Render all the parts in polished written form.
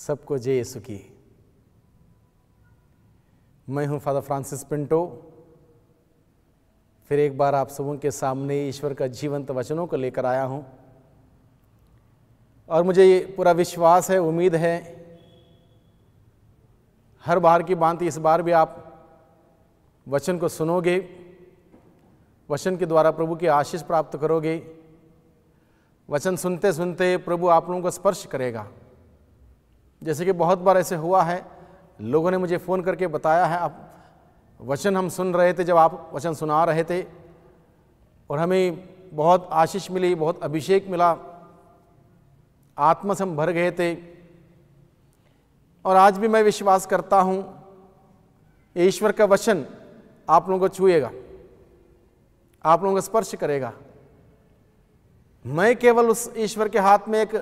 सबको जय यीशु की। मैं हूं फादर फ्रांसिस पिंटो। फिर एक बार आप सबों के सामने ईश्वर का जीवंत वचनों को लेकर आया हूं और मुझे ये पूरा विश्वास है, उम्मीद है हर बार की भांति इस बार भी आप वचन को सुनोगे, वचन के द्वारा प्रभु की आशीष प्राप्त करोगे। वचन सुनते सुनते प्रभु आप लोगों को स्पर्श करेगा। जैसे कि बहुत बार ऐसे हुआ है, लोगों ने मुझे फ़ोन करके बताया है, आप वचन हम सुन रहे थे, जब आप वचन सुना रहे थे और हमें बहुत आशीष मिली, बहुत अभिषेक मिला, आत्मा से हम भर गए थे। और आज भी मैं विश्वास करता हूँ ईश्वर का वचन आप लोगों को छुएगा, आप लोगों को स्पर्श करेगा। मैं केवल उस ईश्वर के हाथ में एक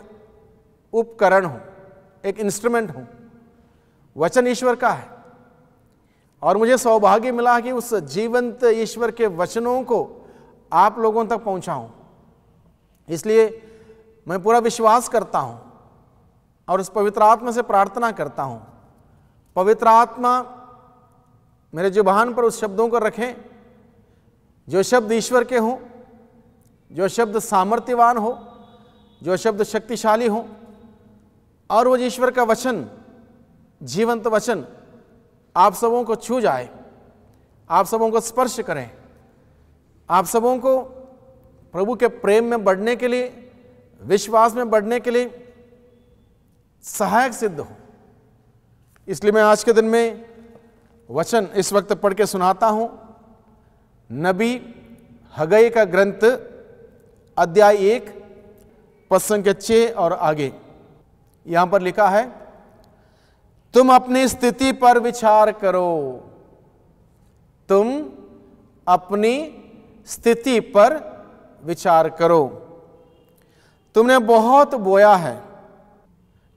उपकरण हूँ, एक इंस्ट्रूमेंट हूँ। वचन ईश्वर का है और मुझे सौभाग्य मिला कि उस जीवंत ईश्वर के वचनों को आप लोगों तक पहुँचाऊँ। इसलिए मैं पूरा विश्वास करता हूँ और उस पवित्र आत्मा से प्रार्थना करता हूँ, पवित्र आत्मा मेरे जुबान पर उस शब्दों को रखें जो शब्द ईश्वर के हों, जो शब्द सामर्थ्यवान हो, जो शब्द शक्तिशाली हो, और वो ईश्वर का वचन, जीवंत वचन आप सबों को छू जाए, आप सबों को स्पर्श करें, आप सबों को प्रभु के प्रेम में बढ़ने के लिए, विश्वास में बढ़ने के लिए सहायक सिद्ध हो। इसलिए मैं आज के दिन में वचन इस वक्त पढ़ के सुनाता हूं। नबी हगई का ग्रंथ अध्याय 1 पद संख्या 6 और आगे यहां पर लिखा है, तुम अपनी स्थिति पर विचार करो, तुम अपनी स्थिति पर विचार करो। तुमने बहुत बोया है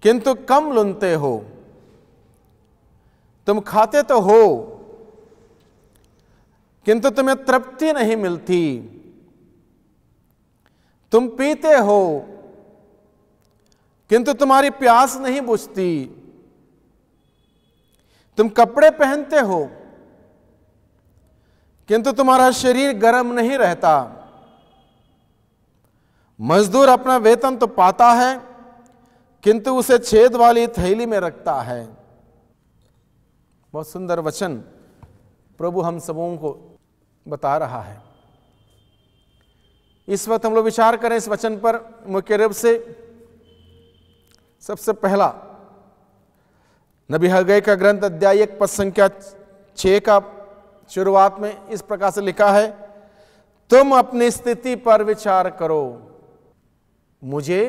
किंतु कम लुनते हो, तुम खाते तो हो किंतु तुम्हें तृप्ति नहीं मिलती, तुम पीते हो किंतु तुम्हारी प्यास नहीं बुझती, तुम कपड़े पहनते हो किंतु तुम्हारा शरीर गर्म नहीं रहता। मजदूर अपना वेतन तो पाता है किंतु उसे छेद वाली थैली में रखता है। बहुत सुंदर वचन प्रभु हम सबों को बता रहा है। इस वक्त हम लोग विचार करें इस वचन पर मुख्य रूप से। सबसे पहला नबी हगई का ग्रंथ अध्याय 1 पद संख्या 6 का शुरुआत में इस प्रकार से लिखा है, तुम अपनी स्थिति पर विचार करो। मुझे,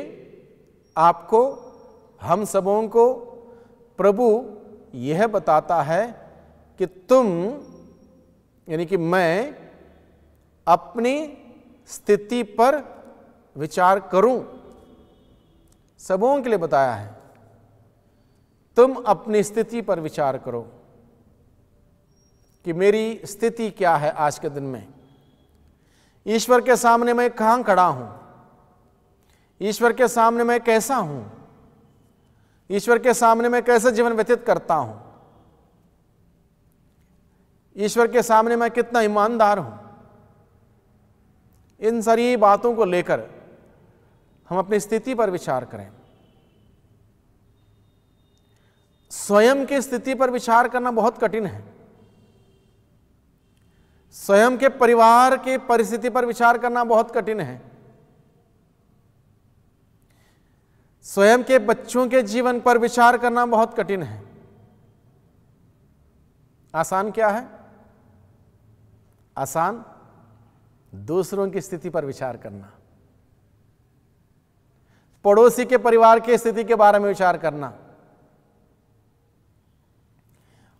आपको, हम सबों को प्रभु यह बताता है कि तुम, यानी कि मैं अपनी स्थिति पर विचार करूं। सबों के लिए बताया है, तुम अपनी स्थिति पर विचार करो कि मेरी स्थिति क्या है आज के दिन में। ईश्वर के सामने मैं कहां खड़ा हूं, ईश्वर के सामने मैं कैसा हूं, ईश्वर के सामने मैं कैसे जीवन व्यतीत करता हूं, ईश्वर के सामने मैं कितना ईमानदार हूं। इन सारी बातों को लेकर हम अपनी स्थिति पर विचार करें। स्वयं की स्थिति पर विचार करना बहुत कठिन है। स्वयं के परिवार की परिस्थिति पर विचार करना बहुत कठिन है। स्वयं के बच्चों के जीवन पर विचार करना बहुत कठिन है। आसान क्या है? आसान दूसरों की स्थिति पर विचार करना, पड़ोसी के परिवार की स्थिति के बारे में विचार करना,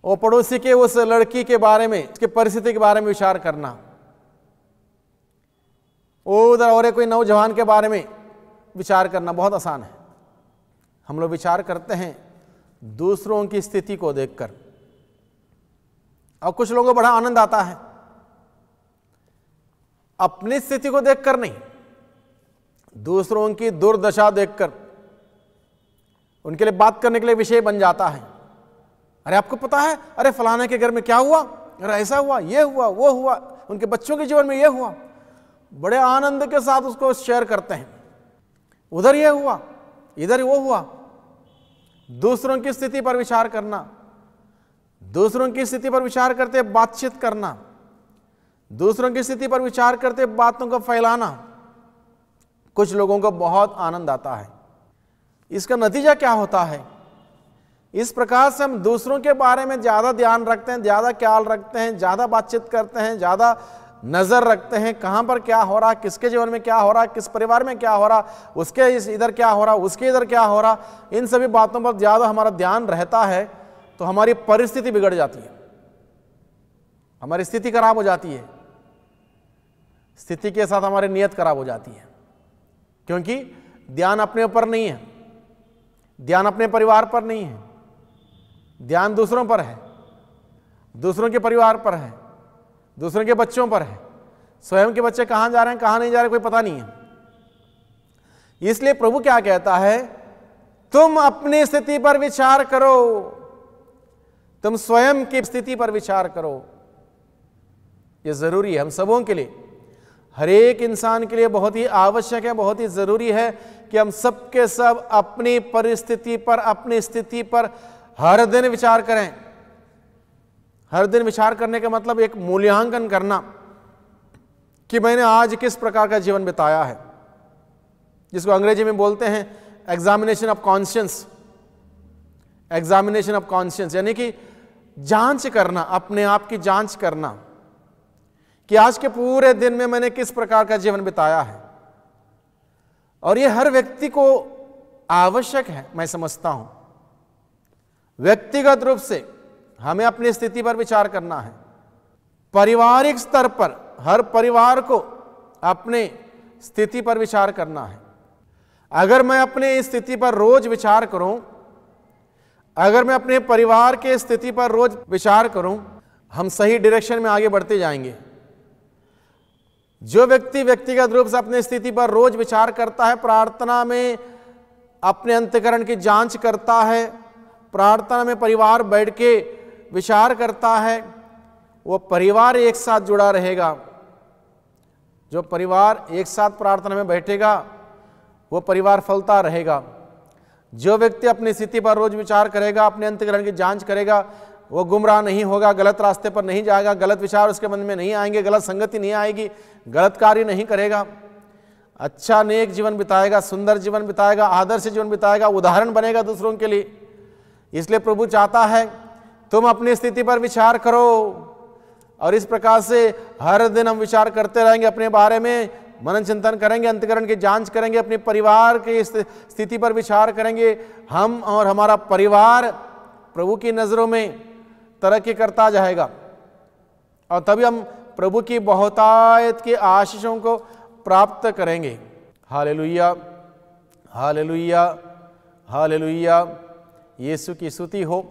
और पड़ोसी के उस लड़की के बारे में, उसकी परिस्थिति के बारे में विचार करना, उधर और कोई नौजवान के बारे में विचार करना बहुत आसान है। हम लोग विचार करते हैं दूसरों की स्थिति को देखकर, और कुछ लोगों को बड़ा आनंद आता है अपनी स्थिति को देखकर नहीं, दूसरों की दुर्दशा देखकर उनके लिए बात करने के लिए विषय बन जाता है। अरे आपको पता है, अरे फलाने के घर में क्या हुआ, अरे ऐसा हुआ, ये हुआ, वो हुआ, उनके बच्चों के जीवन में ये हुआ। बड़े आनंद के साथ उसको शेयर करते हैं, उधर ये हुआ, इधर वो हुआ। दूसरों की स्थिति पर विचार करना, दूसरों की स्थिति पर विचार करते बातचीत करना, दूसरों की स्थिति पर विचार करते बातों को फैलाना, कुछ लोगों को बहुत आनंद आता है। इसका नतीजा क्या होता है? इस प्रकार से हम दूसरों के बारे में ज्यादा ध्यान रखते हैं, ज्यादा ख्याल रखते हैं, ज्यादा बातचीत करते हैं, ज्यादा नजर रखते हैं, कहां पर क्या हो रहा, किसके जीवन में क्या हो रहा, किस परिवार में क्या हो रहा, उसके इधर क्या हो रहा, उसके इधर क्या हो रहा, इन सभी बातों पर ज्यादा हमारा ध्यान रहता है तो हमारी परिस्थिति बिगड़ जाती है, हमारी स्थिति खराब हो जाती है, स्थिति के साथ हमारी नियत खराब हो जाती है। क्योंकि ध्यान अपने ऊपर नहीं है, ध्यान अपने परिवार पर नहीं है, ध्यान दूसरों पर है, दूसरों के परिवार पर है, दूसरों के बच्चों पर है। स्वयं के बच्चे कहां जा रहे हैं, कहां नहीं जा रहे, कोई पता नहीं है। इसलिए प्रभु क्या कहता है, तुम अपनी स्थिति पर विचार करो, तुम स्वयं की स्थिति पर विचार करो। यह जरूरी है हम सबों के लिए, हर एक इंसान के लिए बहुत ही आवश्यक है, बहुत ही जरूरी है कि हम सबके सब अपनी परिस्थिति पर, अपनी स्थिति पर हर दिन विचार करें। हर दिन विचार करने का मतलब एक मूल्यांकन करना कि मैंने आज किस प्रकार का जीवन बिताया है, जिसको अंग्रेजी में बोलते हैं examination of conscience. Examination of conscience यानी कि जांच करना, अपने आप की जांच करना कि आज के पूरे दिन में मैंने किस प्रकार का जीवन बिताया है। और यह हर व्यक्ति को आवश्यक है, मैं समझता हूं। व्यक्तिगत रूप से हमें अपनी स्थिति पर विचार करना है। पारिवारिक स्तर पर हर परिवार को अपने स्थिति पर विचार करना है। अगर मैं अपने स्थिति पर रोज विचार करूं, अगर मैं अपने परिवार के स्थिति पर रोज विचार करूं, हम सही डायरेक्शन में आगे बढ़ते जाएंगे। जो व्यक्ति व्यक्तिगत रूप से अपनी स्थिति पर रोज विचार करता है, प्रार्थना में अपने अंतःकरण की जांच करता है, प्रार्थना में परिवार बैठ के विचार करता है, वो परिवार एक साथ जुड़ा रहेगा। जो परिवार एक साथ प्रार्थना में बैठेगा वो परिवार फलता रहेगा। जो व्यक्ति अपनी स्थिति पर रोज विचार करेगा, अपने अंतःकरण की जांच करेगा, वो गुमराह नहीं होगा, गलत रास्ते पर नहीं जाएगा, गलत विचार उसके मन में नहीं आएंगे, गलत संगति नहीं आएगी, गलत कार्य नहीं करेगा, अच्छा नेक जीवन बिताएगा, सुंदर जीवन बिताएगा, आदर्श जीवन बिताएगा, उदाहरण बनेगा दूसरों के लिए। इसलिए प्रभु चाहता है तुम अपनी स्थिति पर विचार करो, और इस प्रकार से हर दिन हम विचार करते रहेंगे, अपने बारे में मनन चिंतन करेंगे, अंतःकरण की जांच करेंगे, अपने परिवार की स्थिति पर विचार करेंगे। हम और हमारा परिवार प्रभु की नजरों में तरक्की करता जाएगा, और तभी हम प्रभु की बहुतायत की आशीषों को प्राप्त करेंगे। Hallelujah, hallelujah, hallelujah. यीशु की स्तुति हो,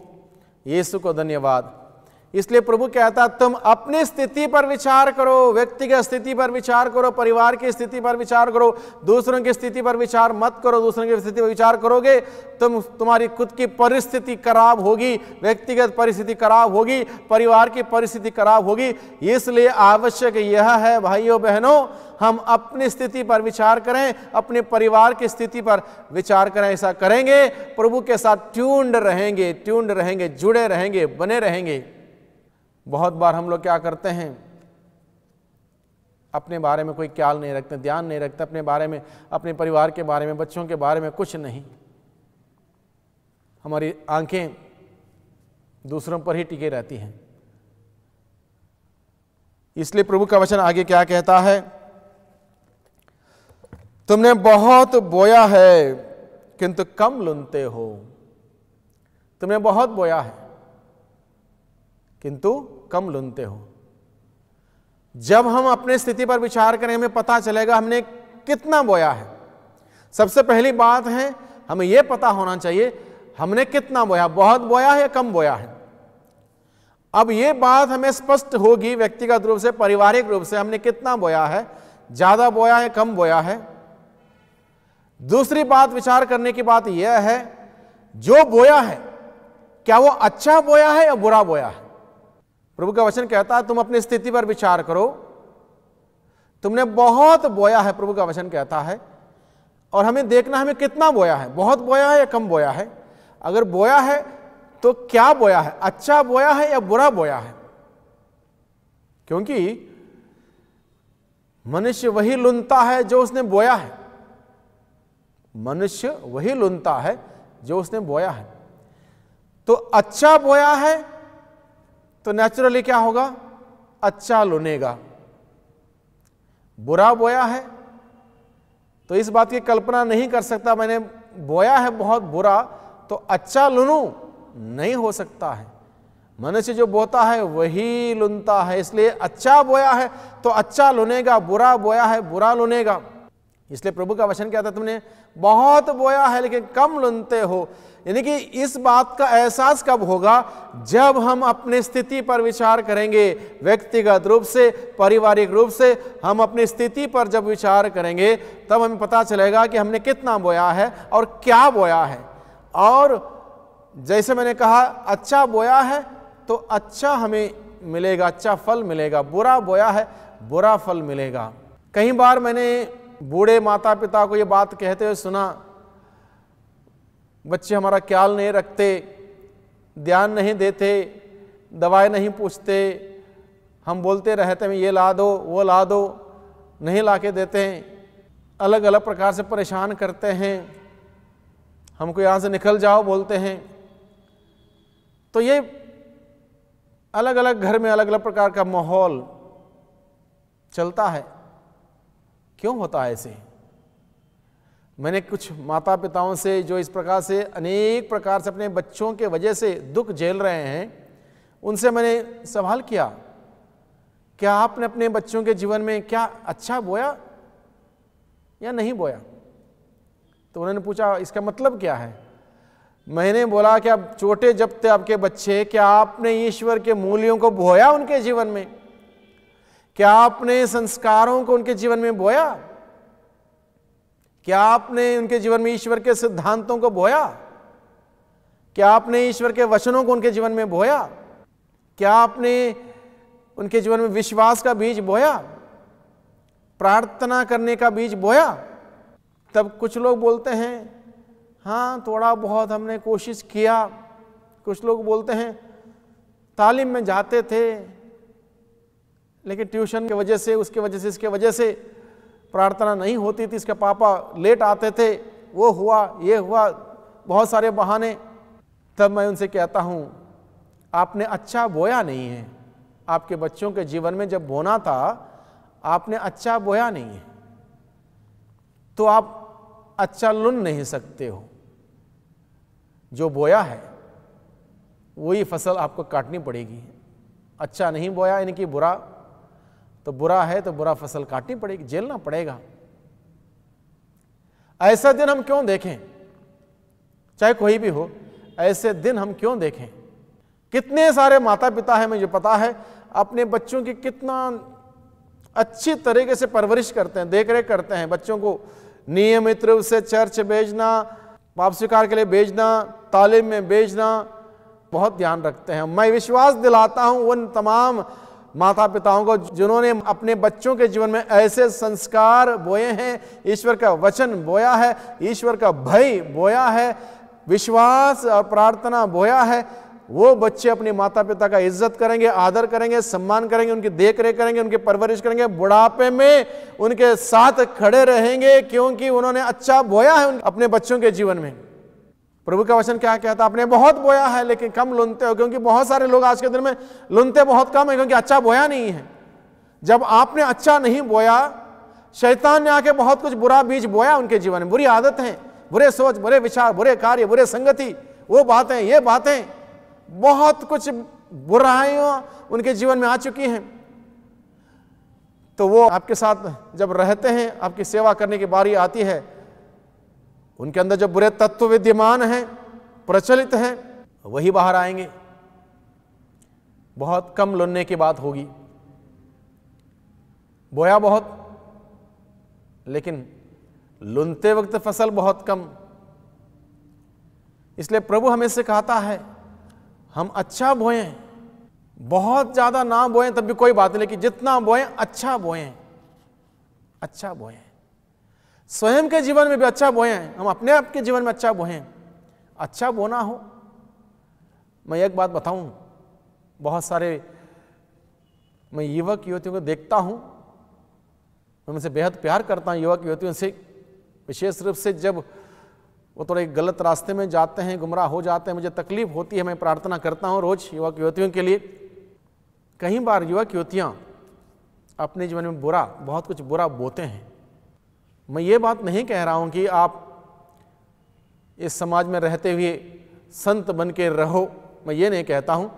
यीशु को धन्यवाद। इसलिए प्रभु कहता तुम अपनी स्थिति पर विचार करो, व्यक्तिगत स्थिति पर विचार करो, परिवार की स्थिति पर विचार करो, दूसरों की स्थिति पर विचार मत करो। दूसरों की स्थिति पर विचार करोगे तुम्हारी खुद की परिस्थिति खराब होगी, व्यक्तिगत परिस्थिति खराब होगी, परिवार की परिस्थिति खराब होगी। इसलिए आवश्यक यह है भाइयों बहनों, हम अपनी स्थिति पर विचार करें, अपने परिवार की स्थिति पर विचार करें। ऐसा करेंगे प्रभु के साथ ट्यून्ड रहेंगे, जुड़े रहेंगे, बने रहेंगे। बहुत बार हम लोग क्या करते हैं, अपने बारे में कोई ख्याल नहीं रखते, ध्यान नहीं रखते अपने बारे में, अपने परिवार के बारे में, बच्चों के बारे में कुछ नहीं। हमारी आंखें दूसरों पर ही टिके रहती हैं। इसलिए प्रभु का वचन आगे क्या कहता है, तुमने बहुत बोया है किंतु कम लुनते हो। तुमने बहुत बोया है किंतु कम लुनते हो। जब हम अपने स्थिति पर विचार करें, हमें पता चलेगा हमने कितना बोया है। सबसे पहली बात है, हमें यह पता होना चाहिए हमने कितना बोया, बहुत बोया है या कम बोया है। अब यह बात हमें स्पष्ट होगी व्यक्तिगत रूप से, पारिवारिक रूप से, हमने कितना बोया है, ज्यादा बोया है, कम बोया है। दूसरी बात विचार करने की बात यह है, जो बोया है क्या वो अच्छा बोया है या बुरा बोया है? प्रभु का वचन कहता है तुम अपनी स्थिति पर विचार करो, तुमने बहुत बोया है, प्रभु का वचन कहता है, और हमें देखना हमें कितना बोया है, बहुत बोया है या कम बोया है। अगर बोया है तो क्या बोया है, अच्छा बोया है या बुरा बोया है? क्योंकि मनुष्य वही लुनता है जो उसने बोया है, मनुष्य वही लुनता है जो उसने बोया है। तो अच्छा बोया है तो नेचुरली क्या होगा, अच्छा लुनेगा। बुरा बोया है तो इस बात की कल्पना नहीं कर सकता मैंने बोया है बहुत बुरा तो अच्छा लुनूं, नहीं हो सकता है। मनुष्य जो बोता है वही लुनता है, इसलिए अच्छा बोया है तो अच्छा लुनेगा, बुरा बोया है बुरा लुनेगा। इसलिए प्रभु का वचन कहता है तुमने बहुत बोया है लेकिन कम लुनते हो। यानी कि इस बात का एहसास कब होगा, जब हम अपनी स्थिति पर विचार करेंगे, व्यक्तिगत रूप से, पारिवारिक रूप से हम अपनी स्थिति पर जब विचार करेंगे तब हमें पता चलेगा कि हमने कितना बोया है और क्या बोया है। और जैसे मैंने कहा अच्छा बोया है तो अच्छा हमें मिलेगा, अच्छा फल मिलेगा, बुरा बोया है बुरा फल मिलेगा। कई बार मैंने बूढ़े माता पिता को ये बात कहते हुए सुना, बच्चे हमारा ख्याल नहीं रखते, ध्यान नहीं देते, दवाई नहीं पूछते, हम बोलते रहते हैं ये ला दो वो ला दो, नहीं ला के देते हैं, अलग अलग प्रकार से परेशान करते हैं, हमको यहाँ से निकल जाओ बोलते हैं। तो ये अलग अलग घर में अलग अलग प्रकार का माहौल चलता है। क्यों होता है ऐसे? मैंने कुछ माता पिताओं से जो इस प्रकार से अनेक प्रकार से अपने बच्चों के वजह से दुख झेल रहे हैं, उनसे मैंने सवाल किया, क्या आपने अपने बच्चों के जीवन में क्या अच्छा बोया या नहीं बोया? तो उन्होंने पूछा इसका मतलब क्या है? मैंने बोला कि अब छोटे जब थे आपके बच्चे, क्या आपने ईश्वर के मूल्यों को बोया उनके जीवन में? क्या आपने संस्कारों को उनके जीवन में बोया? क्या आपने उनके जीवन में ईश्वर के सिद्धांतों को बोया? क्या आपने ईश्वर के वचनों को उनके जीवन में बोया? क्या आपने उनके जीवन में विश्वास का बीज बोया, प्रार्थना करने का बीज बोया? तब कुछ लोग बोलते हैं हाँ थोड़ा बहुत हमने कोशिश किया, कुछ लोग बोलते हैं तालीम में जाते थे लेकिन ट्यूशन की वजह से, उसके वजह से, इसके वजह से प्रार्थना नहीं होती थी, इसके पापा लेट आते थे, वो हुआ ये हुआ, बहुत सारे बहाने। तब मैं उनसे कहता हूँ आपने अच्छा बोया नहीं है, आपके बच्चों के जीवन में जब बोना था आपने अच्छा बोया नहीं है, तो आप अच्छा लुन नहीं सकते हो। जो बोया है वही फसल आपको काटनी पड़ेगी। अच्छा नहीं बोया यानी कि बुरा, तो बुरा है तो बुरा फसल काटनी पड़ेगी, झेलना पड़ेगा। ऐसा दिन हम क्यों देखें, चाहे कोई भी हो, ऐसे दिन हम क्यों देखें? कितने सारे माता पिता हैं, मुझे पता है, अपने बच्चों की कितना अच्छी तरीके से परवरिश करते हैं, देख रेख करते हैं, बच्चों को नियमित रूप से चर्च भेजना, पाप स्वीकार के लिए भेजना, तालीम में भेजना, बहुत ध्यान रखते हैं। मैं विश्वास दिलाता हूं उन तमाम माता पिताओं को जिन्होंने अपने बच्चों के जीवन में ऐसे संस्कार बोए हैं, ईश्वर का वचन बोया है, ईश्वर का भय बोया है, विश्वास और प्रार्थना बोया है, वो बच्चे अपने माता पिता का इज्जत करेंगे, आदर करेंगे, सम्मान करेंगे, उनकी देख रेख करेंगे, उनकी परवरिश करेंगे, बुढ़ापे में उनके साथ खड़े रहेंगे, क्योंकि उन्होंने अच्छा बोया है अपने बच्चों के जीवन में। प्रभु का वचन क्या कहता है? आपने बहुत बोया है लेकिन कम लुनते हो, क्योंकि बहुत सारे लोग आज के दिन में लुनते बहुत कम है, क्योंकि अच्छा बोया नहीं है। जब आपने अच्छा नहीं बोया, शैतान ने आके बहुत कुछ बुरा बीज बोया उनके जीवन में, बुरी आदतें, बुरे सोच, बुरे विचार, बुरे कार्य, बुरे संगति, वो बातें, ये बातें, बहुत कुछ बुराइयां उनके जीवन में आ चुकी हैं। तो वो आपके साथ जब रहते हैं, आपकी सेवा करने की बारी आती है, उनके अंदर जो बुरे तत्व विद्यमान हैं, प्रचलित हैं, वही बाहर आएंगे। बहुत कम लुनने की बात होगी, बोया बहुत लेकिन लुनते वक्त फसल बहुत कम। इसलिए प्रभु हमें से कहता है हम अच्छा बोएं, बहुत ज्यादा ना बोएं तब भी कोई बात नहीं, लेकिन जितना बोएं अच्छा बोएं, अच्छा बोएं। स्वयं के जीवन में भी अच्छा बोएं, हम अपने आप के जीवन में अच्छा बोएं। अच्छा बोना हो, मैं एक बात बताऊं, बहुत सारे मैं युवक युवतियों को देखता हूं, मैं उनसे बेहद प्यार करता हूं युवक युवतियों से, विशेष रूप से जब वो थोड़े गलत रास्ते में जाते हैं, गुमराह हो जाते हैं, मुझे तकलीफ होती है। मैं प्रार्थना करता हूं रोज युवक युवतियों के लिए। कई बार युवक युवतियां अपने जीवन में बहुत कुछ बुरा बोते हैं। मैं ये बात नहीं कह रहा हूं कि आप इस समाज में रहते हुए संत बन के रहो, मैं ये नहीं कहता हूं,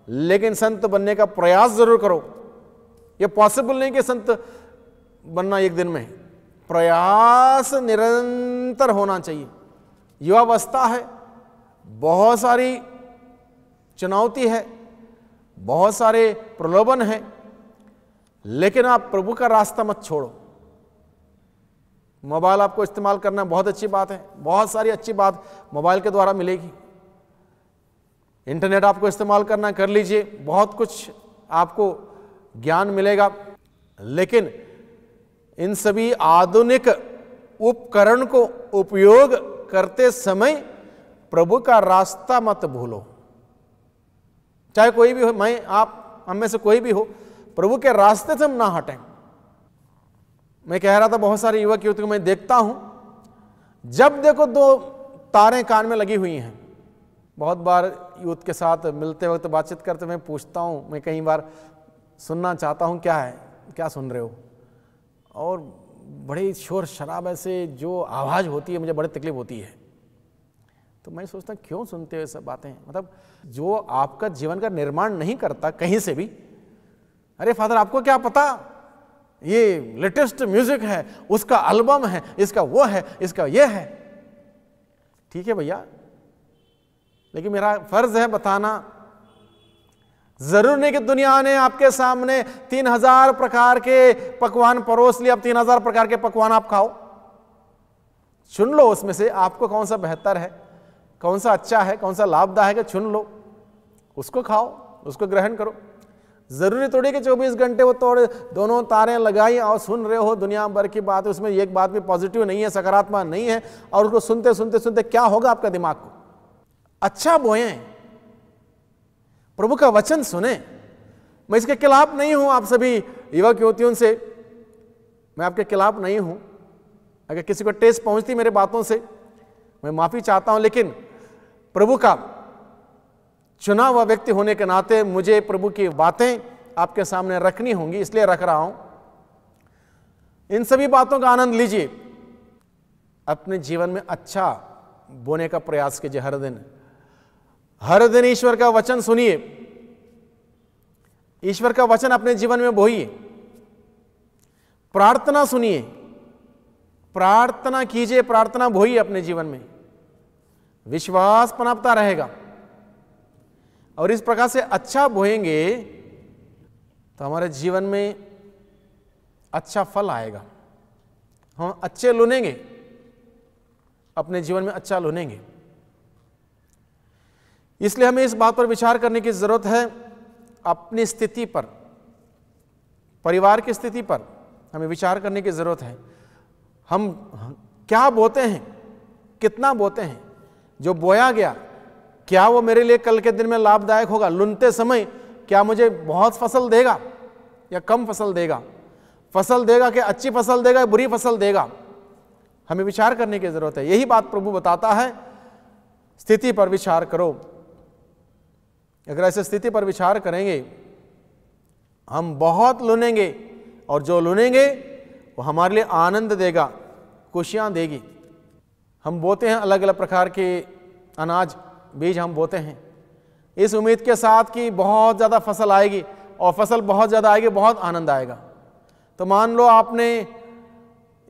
लेकिन संत बनने का प्रयास जरूर करो। ये पॉसिबल नहीं कि संत बनना एक दिन में, प्रयास निरंतर होना चाहिए। युवावस्था है, बहुत सारी चुनौती है, बहुत सारे प्रलोभन है, लेकिन आप प्रभु का रास्ता मत छोड़ो। मोबाइल आपको इस्तेमाल करना बहुत अच्छी बात है, बहुत सारी अच्छी बात मोबाइल के द्वारा मिलेगी। इंटरनेट आपको इस्तेमाल करना कर लीजिए, बहुत कुछ आपको ज्ञान मिलेगा, लेकिन इन सभी आधुनिक उपकरण को उपयोग करते समय प्रभु का रास्ता मत भूलो। चाहे कोई भी हो, मैं आप हम में से कोई भी हो, प्रभु के रास्ते से हम ना हटें। मैं कह रहा था बहुत सारे युवक युवतियों को मैं देखता हूं, जब देखो 2 तारें कान में लगी हुई हैं। बहुत बार यूथ के साथ मिलते वक्त बातचीत करते मैं पूछता हूं, मैं कई बार सुनना चाहता हूं क्या है, क्या सुन रहे हो, और बड़ी शोर शराबे से जो आवाज़ होती है मुझे बड़ी तकलीफ होती है। तो मैं सोचता क्यों सुनते हो ये सब बातें, मतलब जो आपका जीवन का निर्माण नहीं करता कहीं से भी। अरे फादर आपको क्या पता, ये लेटेस्ट म्यूजिक है, उसका एल्बम है, इसका वो है, इसका ये है। ठीक है भैया, लेकिन मेरा फर्ज है बताना। जरूर नहीं कि दुनिया ने आपके सामने 3000 प्रकार के पकवान परोस लिए, अब 3000 प्रकार के पकवान आप खाओ। चुन लो उसमें से आपको कौन सा बेहतर है, कौन सा अच्छा है, कौन सा लाभदायक है, चुन लो, उसको खाओ, उसको ग्रहण करो। जरूरी थोड़ी कि 24 घंटे वो तोड़ दोनों तारें लगाई और सुन रहे हो दुनिया भर की बात, उसमें एक बात भी पॉजिटिव नहीं है, सकारात्मक नहीं है, और उसको सुनते सुनते सुनते क्या होगा आपका दिमाग को। अच्छा बोएं, प्रभु का वचन सुने। मैं इसके खिलाफ नहीं हूं, आप सभी युवक युवतियों से मैं आपके खिलाफ नहीं हूं। अगर किसी को ठेस पहुंचती मेरे बातों से मैं माफी चाहता हूं, लेकिन प्रभु का चुना हुआ व्यक्ति होने के नाते मुझे प्रभु की बातें आपके सामने रखनी होंगी, इसलिए रख रहा हूं। इन सभी बातों का आनंद लीजिए, अपने जीवन में अच्छा बोने का प्रयास कीजिए। हर दिन ईश्वर का वचन सुनिए, ईश्वर का वचन अपने जीवन में बोइए। प्रार्थना सुनिए, प्रार्थना कीजिए, प्रार्थना बोइए अपने जीवन में। विश्वास पनपता रहेगा, और इस प्रकार से अच्छा बोएंगे तो हमारे जीवन में अच्छा फल आएगा। हम अच्छे लुनेंगे, अपने जीवन में अच्छा लुनेंगे। इसलिए हमें इस बात पर विचार करने की जरूरत है, अपनी स्थिति पर, परिवार की स्थिति पर हमें विचार करने की जरूरत है। हम क्या बोते हैं, कितना बोते हैं, जो बोया गया क्या वो मेरे लिए कल के दिन में लाभदायक होगा। लुनते समय क्या मुझे बहुत फसल देगा या कम फसल देगा, फसल देगा कि अच्छी फसल देगा या बुरी फसल देगा, हमें विचार करने की जरूरत है। यही बात प्रभु बताता है, स्थिति पर विचार करो। अगर ऐसे स्थिति पर विचार करेंगे हम बहुत लुनेंगे, और जो लुनेंगे वो हमारे लिए आनंद देगा, खुशियां देगी। हम बोते हैं अलग अलग प्रकार के अनाज, बीज हम बोते हैं इस उम्मीद के साथ कि बहुत ज़्यादा फसल आएगी, और फसल बहुत ज़्यादा आएगी, बहुत आनंद आएगा। तो मान लो आपने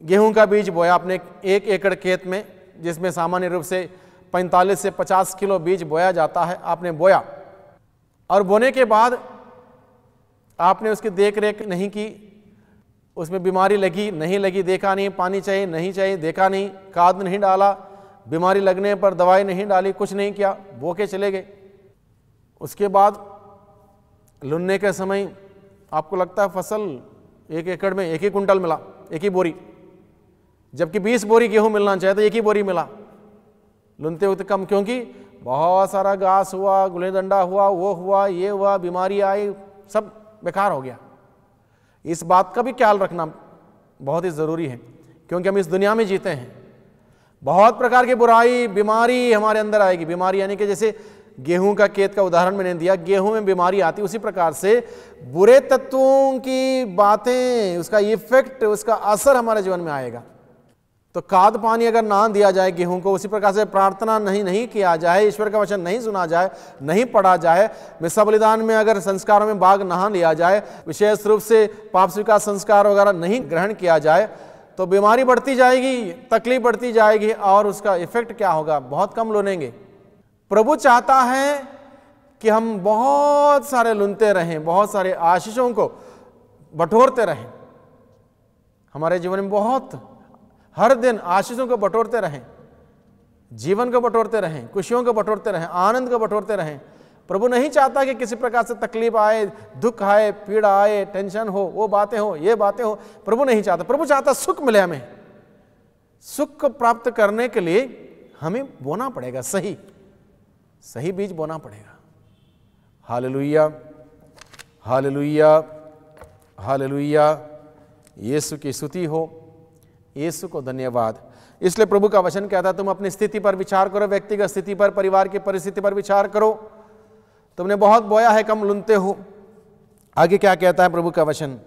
गेहूं का बीज बोया अपने 1 एकड़ खेत में, जिसमें सामान्य रूप से 45 से 50 किलो बीज बोया जाता है। आपने बोया, और बोने के बाद आपने उसकी देख रेख नहीं की, उसमें बीमारी लगी नहीं लगी देखा नहीं, पानी चाहिए नहीं चाहिए देखा नहीं, खाद नहीं डाला बीमारी लगने पर दवाई नहीं डाली, कुछ नहीं किया, बो के चले गए। उसके बाद लुनने के समय आपको लगता है फसल 1 एकड़ में 1 ही कुंटल मिला, 1 ही बोरी, जबकि 20 बोरी गेहूं मिलना चाहिए तो 1 ही बोरी मिला। लुनते वक्त कम, क्योंकि बहुत सारा घास हुआ, गुले डंडा हुआ, वो हुआ, ये हुआ, बीमारी आई, सब बेकार हो गया। इस बात का भी ख्याल रखना बहुत ही ज़रूरी है, क्योंकि हम इस दुनिया में जीते हैं। बहुत प्रकार की बुराई, बीमारी हमारे अंदर आएगी। बीमारी यानी कि जैसे गेहूं का खेत का उदाहरण मैंने दिया, गेहूं में बीमारी आती, उसी प्रकार से बुरे तत्वों की बातें, उसका इफेक्ट, उसका असर हमारे जीवन में आएगा। तो खाद पानी अगर ना दिया जाए गेहूं को, उसी प्रकार से प्रार्थना नहीं किया जाए, ईश्वर का वचन नहीं सुना जाए, नहीं पढ़ा जाए, मिस्सा बलिदान में अगर संस्कारों में भाग ना लिया जाए, विशेष रूप से पाप स्वीकार संस्कार वगैरह नहीं ग्रहण किया जाए, तो बीमारी बढ़ती जाएगी, तकलीफ बढ़ती जाएगी, और उसका इफेक्ट क्या होगा, बहुत कम लुनेंगे। प्रभु चाहता है कि हम बहुत सारे लुनते रहें, बहुत सारे आशीषों को बटोरते रहें, हमारे जीवन में बहुत हर दिन आशीषों को बटोरते रहें, जीवन को बटोरते रहें, खुशियों को बटोरते रहें, आनंद को बटोरते रहें। प्रभु नहीं चाहता कि किसी प्रकार से तकलीफ आए, दुख आए, पीड़ा आए, टेंशन हो, वो बातें हो, ये बातें हो, प्रभु नहीं चाहता। प्रभु चाहता सुख मिले हमें। सुख को प्राप्त करने के लिए हमें बोना पड़ेगा, सही बीज बोना पड़ेगा। Hallelujah, hallelujah, hallelujah. यीशु की स्तुति हो, यीशु को धन्यवाद। इसलिए प्रभु का वचन कहता है, तुम अपनी स्थिति पर विचार करो, व्यक्तिगत स्थिति पर, परिवार की परिस्थिति पर विचार करो। तुमने बहुत बोया है, कम लुनते हो। आगे क्या कहता है प्रभु का वचन,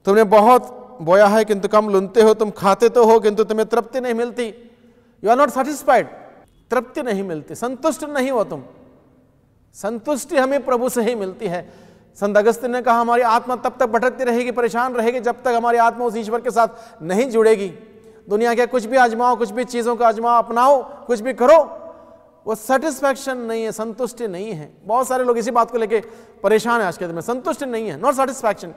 तुमने बहुत बोया है किंतु कम लुनते हो, तुम खाते तो हो किंतु तुम्हें तृप्ति नहीं मिलती। यू आर नॉट सेटिस्फाइड, तृप्ति नहीं मिलती, संतुष्ट नहीं हो तुम। संतुष्टि हमें प्रभु से ही मिलती है। संत अगस्तीन ने कहा, हमारी आत्मा तब तक भटकती रहेगी, परेशान रहेगी, जब तक हमारी आत्मा उस ईश्वर के साथ नहीं जुड़ेगी। दुनिया के कुछ भी आजमाओ, कुछ भी चीज़ों का आजमाओ, अपनाओ, कुछ भी करो, वो सेटिस्फैक्शन नहीं है, संतुष्टि नहीं है। बहुत सारे लोग इसी बात को लेके परेशान है आज के दिन में, संतुष्टि नहीं है, नॉट सेटिस्फैक्शन।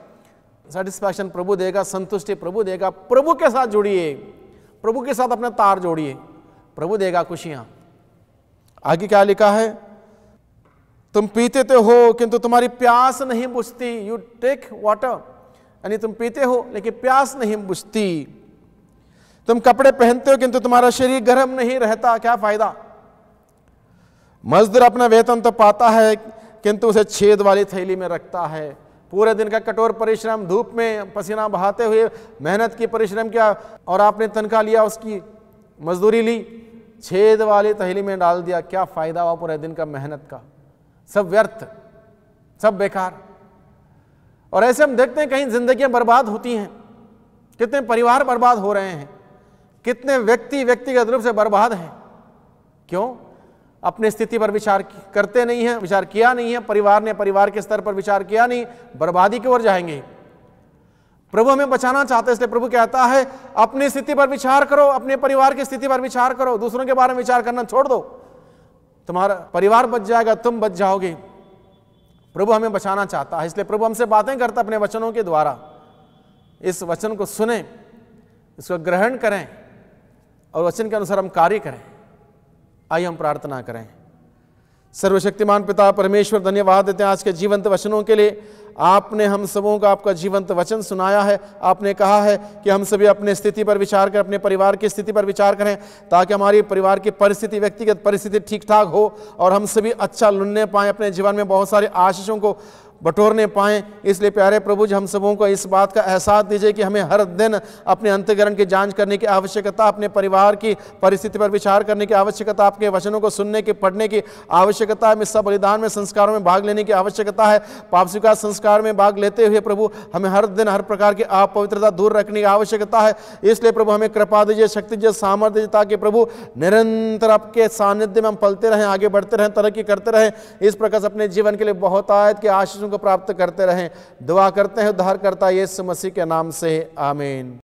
सेटिस्फैक्शन प्रभु देगा, संतुष्टि प्रभु देगा। प्रभु के साथ जुड़िए, प्रभु के साथ अपना तार जोड़िए, प्रभु देगा खुशियां। आगे क्या लिखा है, तुम पीते तो हो किंतु तुम्हारी प्यास नहीं बुझती। यू टेक वाटर, यानी तुम पीते हो लेकिन प्यास नहीं बुझती। तुम कपड़े पहनते हो किंतु तुम्हारा शरीर गर्म नहीं रहता। क्या फायदा। मजदूर अपना वेतन तो पाता है किंतु उसे छेद वाली थैली में रखता है। पूरे दिन का कठोर परिश्रम, धूप में पसीना बहाते हुए मेहनत की, परिश्रम किया, और आपने तनख्वाह लिया, उसकी मजदूरी ली, छेद वाली थैली में डाल दिया। क्या फायदा हुआ पूरे दिन का मेहनत का, सब व्यर्थ, सब बेकार। और ऐसे हम देखते हैं कहीं जिंदगियां बर्बाद होती हैं, कितने परिवार बर्बाद हो रहे हैं, कितने व्यक्ति व्यक्तिगत रूप से बर्बाद हैं। क्यों? अपनी स्थिति पर विचार करते नहीं हैं, विचार किया नहीं है, परिवार ने परिवार के स्तर पर विचार किया नहीं, बर्बादी की ओर जाएंगे। प्रभु हमें बचाना चाहते हैं, इसलिए प्रभु कहता है अपनी स्थिति पर विचार करो, अपने परिवार की स्थिति पर विचार करो, दूसरों के बारे में विचार करना छोड़ दो। तुम्हारा परिवार बच जाएगा, तुम बच जाओगे। प्रभु हमें बचाना चाहता है, इसलिए प्रभु हमसे बातें करता है अपने वचनों के द्वारा। इस वचन को सुने, इसको ग्रहण करें और वचन के अनुसार हम कार्य करें। आइए हम प्रार्थना करें। सर्वशक्तिमान पिता परमेश्वर, धन्यवाद देते हैं आज के जीवंत वचनों के लिए। आपने हम सबों को आपका जीवंत वचन सुनाया है। आपने कहा है कि हम सभी अपने स्थिति पर विचार करें, अपने परिवार की स्थिति पर विचार करें, ताकि हमारी परिवार की परिस्थिति, व्यक्तिगत परिस्थिति ठीक ठाक हो और हम सभी अच्छा लुनने पाएं, अपने जीवन में बहुत सारे आशीषों को बटोरने पाएं। इसलिए प्यारे प्रभु जी, हम सबों को इस बात का एहसास दीजिए कि हमें हर दिन अपने अंतःकरण की जांच करने की आवश्यकता, अपने परिवार की परिस्थिति पर विचार करने की आवश्यकता, आपके वचनों को सुनने की, पढ़ने की आवश्यकता है। मिस्सा बलिदान में, संस्कारों में भाग लेने की आवश्यकता है। पाप स्वीकार संस्कार में भाग लेते हुए प्रभु हमें हर दिन हर प्रकार की अपवित्रता दूर रखने की आवश्यकता है। इसलिए प्रभु हमें कृपा दीजिए, शक्ति दीजिए, सामर्थ्य दीजिए, ताकि प्रभु निरंतर आपके सानिध्य में हम पलते रहें, आगे बढ़ते रहें, तरक्की करते रहें। इस प्रकार से अपने जीवन के लिए बहुत आयत के आशीषों को प्राप्त करते रहें। दुआ करते हैं उद्धारकर्ता यीशु मसीह के नाम से, आमीन।